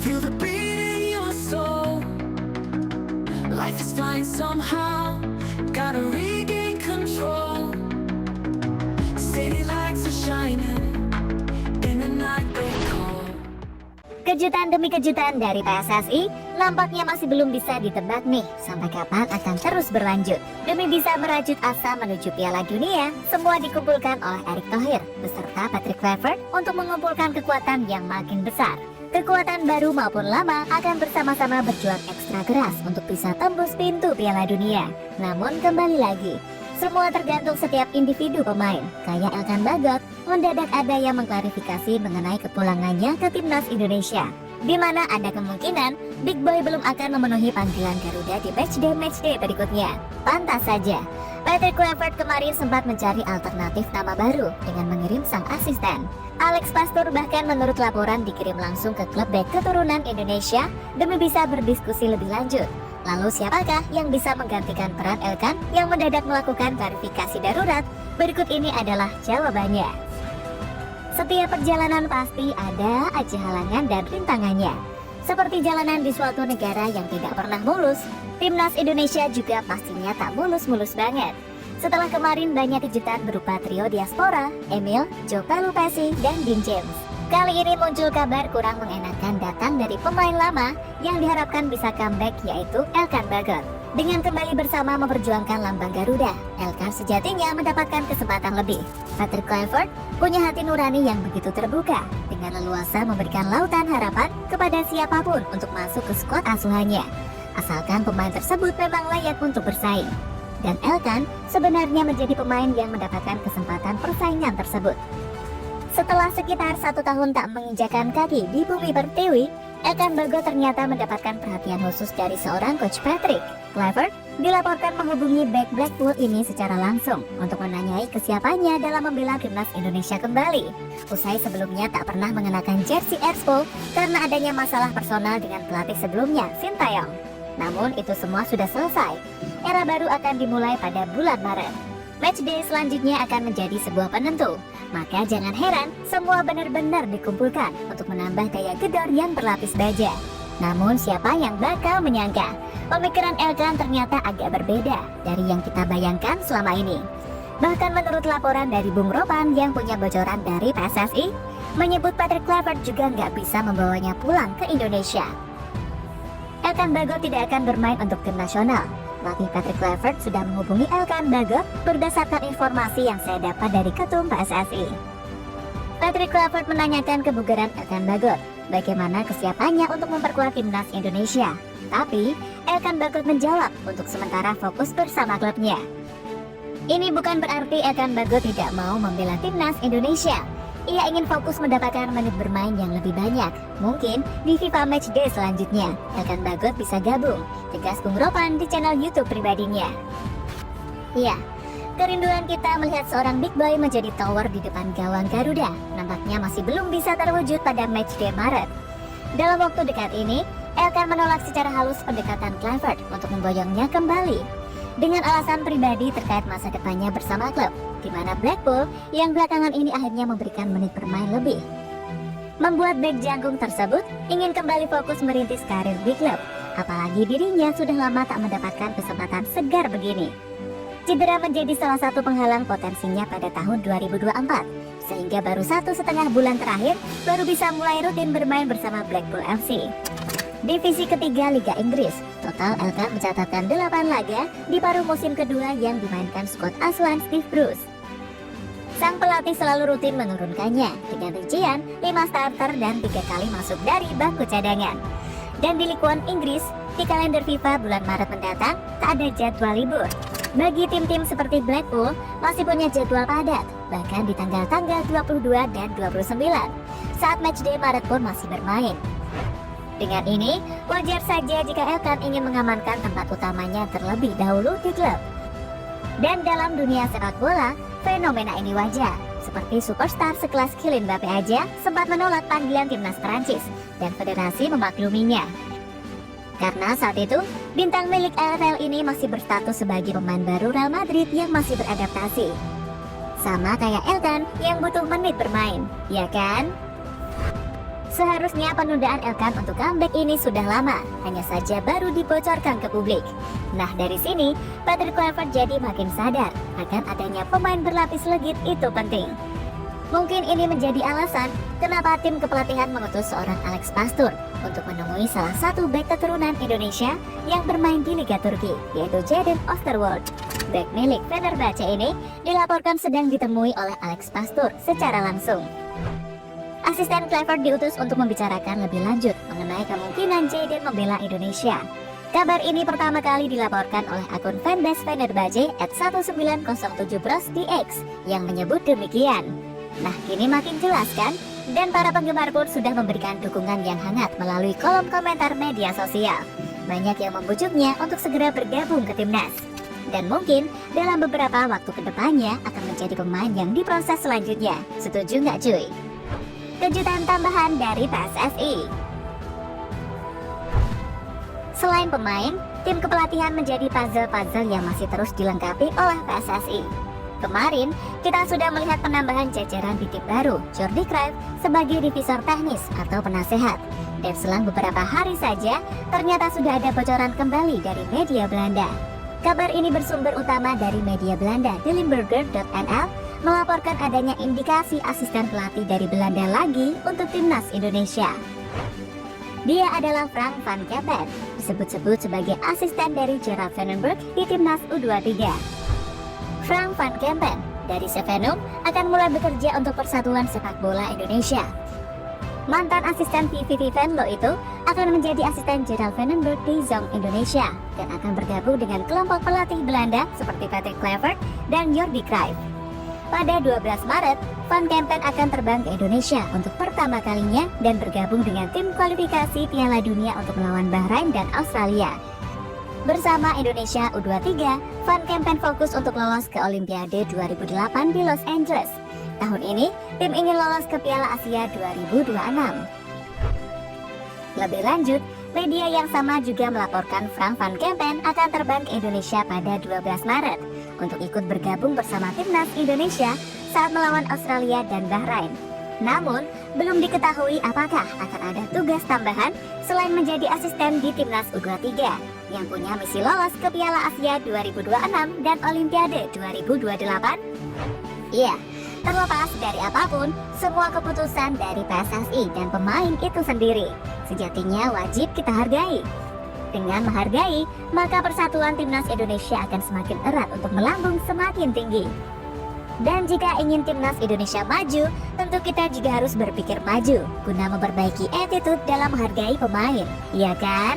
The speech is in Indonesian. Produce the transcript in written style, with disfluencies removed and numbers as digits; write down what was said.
Feel the beat in your soul. Life is fine somehow. Gotta regain control. City lights are shining in the night they call. Kejutan demi kejutan dari PSSI nampaknya masih belum bisa ditebak nih sampai kapan akan terus berlanjut. Demi bisa merajut asa menuju Piala Dunia, semua dikumpulkan oleh Erick Thohir beserta Patrick Kluivert untuk mengumpulkan kekuatan yang makin besar. Kekuatan baru maupun lama akan bersama-sama berjuang ekstra keras untuk bisa tembus pintu Piala Dunia. Namun kembali lagi, semua tergantung setiap individu pemain. Kayak Elkan Bagot, mendadak ada yang mengklarifikasi mengenai kepulangannya ke timnas Indonesia, di mana ada kemungkinan Big Boy belum akan memenuhi panggilan Garuda di matchday berikutnya. Pantas saja, Patrick Kluivert kemarin sempat mencari alternatif nama baru dengan mengirim sang asisten. Alex Pastur bahkan menurut laporan dikirim langsung ke klub bek keturunan Indonesia demi bisa berdiskusi lebih lanjut. Lalu siapakah yang bisa menggantikan peran Elkan yang mendadak melakukan klarifikasi darurat? Berikut ini adalah jawabannya. Setiap perjalanan pasti ada aja halangan dan rintangannya. Seperti jalanan di suatu negara yang tidak pernah mulus, timnas Indonesia juga pastinya tak mulus-mulus banget. Setelah kemarin banyak kejutan berupa trio diaspora, Emil, Joe Pelupesi, dan Dean James. Kali ini muncul kabar kurang mengenakan datang dari pemain lama yang diharapkan bisa comeback, yaitu Elkan Bagot. Dengan kembali bersama memperjuangkan lambang Garuda, Elkan sejatinya mendapatkan kesempatan lebih. Patrick Kluivert punya hati nurani yang begitu terbuka, dengan leluasa memberikan lautan harapan kepada siapapun untuk masuk ke skuad asuhannya, asalkan pemain tersebut memang layak untuk bersaing. Dan Elkan sebenarnya menjadi pemain yang mendapatkan kesempatan persaingan tersebut. Setelah sekitar 1 tahun tak menginjakan kaki di bumi pertiwi, Elkan Bagot ternyata mendapatkan perhatian khusus dari seorang coach Patrick. Kluivert dilaporkan menghubungi bek Blackpool ini secara langsung untuk menanyai kesiapannya dalam membela timnas Indonesia kembali. Usai sebelumnya tak pernah mengenakan jersey Erspol karena adanya masalah personal dengan pelatih sebelumnya, Sintayong. Namun itu semua sudah selesai. Era baru akan dimulai pada bulan Maret. Matchday selanjutnya akan menjadi sebuah penentu. Maka jangan heran semua benar-benar dikumpulkan untuk menambah gaya gedor yang berlapis baja. Namun siapa yang bakal menyangka pemikiran Elkan ternyata agak berbeda dari yang kita bayangkan selama ini. Bahkan menurut laporan dari Bung Ropan yang punya bocoran dari PSSI, menyebut Patrick Kluivert juga nggak bisa membawanya pulang ke Indonesia. Elkan Bagot tidak akan bermain untuk tim nasional. Pelatih Patrick Kluivert sudah menghubungi Elkan Bagot berdasarkan informasi yang saya dapat dari Ketum PSSI. Patrick Kluivert menanyakan kebugaran Elkan Bagot, bagaimana kesiapannya untuk memperkuat timnas Indonesia. Tapi Elkan Bagot menjawab untuk sementara fokus bersama klubnya. Ini bukan berarti Elkan Bagot tidak mau membela timnas Indonesia. Ia ingin fokus mendapatkan menit bermain yang lebih banyak. Mungkin di FIFA Matchday selanjutnya Elkan Bagot bisa gabung, tegas Bung Ropan di channel YouTube pribadinya. Ya, kerinduan kita melihat seorang Big Boy menjadi tower di depan gawang Garuda nampaknya masih belum bisa terwujud pada Matchday Maret. Dalam waktu dekat ini, Elkan menolak secara halus pendekatan Kluivert untuk memboyongnya kembali dengan alasan pribadi terkait masa depannya bersama klub, di mana Blackpool yang belakangan ini akhirnya memberikan menit bermain lebih. Membuat bek jangkung tersebut ingin kembali fokus merintis karir di klub, apalagi dirinya sudah lama tak mendapatkan kesempatan segar begini. Cedera menjadi salah satu penghalang potensinya pada tahun 2024, sehingga baru 1,5 bulan terakhir baru bisa mulai rutin bermain bersama Blackpool FC. Divisi ketiga Liga Inggris, total Elkan mencatatkan 8 laga di paruh musim kedua yang dimainkan skuad asuhan Steve Bruce. Sang pelatih selalu rutin menurunkannya dengan rincian 5 starter dan 3 kali masuk dari bangku cadangan. Dan di Liga 1 Inggris, di kalender FIFA bulan Maret mendatang tak ada jadwal libur. Bagi tim-tim seperti Blackpool masih punya jadwal padat, bahkan di tanggal-tanggal 22 dan 29 saat matchday Maret pun masih bermain. Dengan ini, wajar saja jika Elkan ingin mengamankan tempat utamanya terlebih dahulu di klub. Dan dalam dunia sepak bola, fenomena ini wajar. Seperti superstar sekelas Kylian Mbappe aja sempat menolak panggilan timnas Prancis dan federasi memakluminya. Karena saat itu, bintang milik AFL ini masih berstatus sebagai pemain baru Real Madrid yang masih beradaptasi. Sama kayak Elkan yang butuh menit bermain, ya kan? Seharusnya penundaan Elkan untuk comeback ini sudah lama, hanya saja baru dibocorkan ke publik. Nah dari sini, Patrick Kluivert jadi makin sadar akan adanya pemain berlapis legit itu penting. Mungkin ini menjadi alasan kenapa tim kepelatihan mengutus seorang Alex Pastur untuk menemui salah satu bek keturunan Indonesia yang bermain di Liga Turki, yaitu Jadon Oosterwolde. Bek milik Fenerbahce ini dilaporkan sedang ditemui oleh Alex Pastur secara langsung. Asisten Kluivert diutus untuk membicarakan lebih lanjut mengenai kemungkinan Jadon membela Indonesia. Kabar ini pertama kali dilaporkan oleh akun fanbase Fenerbahce @1907bros di X yang menyebut demikian. Nah, kini makin jelas kan? Dan para penggemar pun sudah memberikan dukungan yang hangat melalui kolom komentar media sosial. Banyak yang membujuknya untuk segera bergabung ke timnas. Dan mungkin dalam beberapa waktu kedepannya akan menjadi pemain yang diproses selanjutnya. Setuju nggak cuy? Kejutan tambahan dari PSSI. Selain pemain, tim kepelatihan menjadi puzzle-puzzle yang masih terus dilengkapi oleh PSSI. Kemarin, kita sudah melihat penambahan jajaran di tim baru, Jordi Cruijff sebagai divisor teknis atau penasehat. Dan selang beberapa hari saja, ternyata sudah ada bocoran kembali dari media Belanda. Kabar ini bersumber utama dari media Belanda, De Limburger.nl, melaporkan adanya indikasi asisten pelatih dari Belanda lagi untuk timnas Indonesia. Dia adalah Frank van Kempen, disebut-sebut sebagai asisten dari Gerard van den Berg di timnas U23. Frank van Kempen dari Sevenum akan mulai bekerja untuk Persatuan Sepak Bola Indonesia. Mantan asisten VVV Venlo itu akan menjadi asisten Gerard van den Berg di Zong Indonesia dan akan bergabung dengan kelompok pelatih Belanda seperti Patrick Kluivert dan Jordi Cruijff. Pada 12 Maret, Van Kempen akan terbang ke Indonesia untuk pertama kalinya dan bergabung dengan tim kualifikasi Piala Dunia untuk melawan Bahrain dan Australia. Bersama Indonesia U23, Van Kempen fokus untuk lolos ke Olimpiade 2008 di Los Angeles. Tahun ini, tim ingin lolos ke Piala Asia 2026. Lebih lanjut, media yang sama juga melaporkan Frank van Kempen akan terbang ke Indonesia pada 12 Maret untuk ikut bergabung bersama timnas Indonesia saat melawan Australia dan Bahrain. Namun, belum diketahui apakah akan ada tugas tambahan selain menjadi asisten di timnas U23 yang punya misi lolos ke Piala Asia 2026 dan Olimpiade 2028. Iya, terlepas dari apapun, semua keputusan dari PSSI dan pemain itu sendiri sejatinya wajib kita hargai. Dengan menghargai, maka persatuan timnas Indonesia akan semakin erat untuk melambung semakin tinggi. Dan jika ingin timnas Indonesia maju, tentu kita juga harus berpikir maju guna memperbaiki attitude dalam menghargai pemain, iya kan?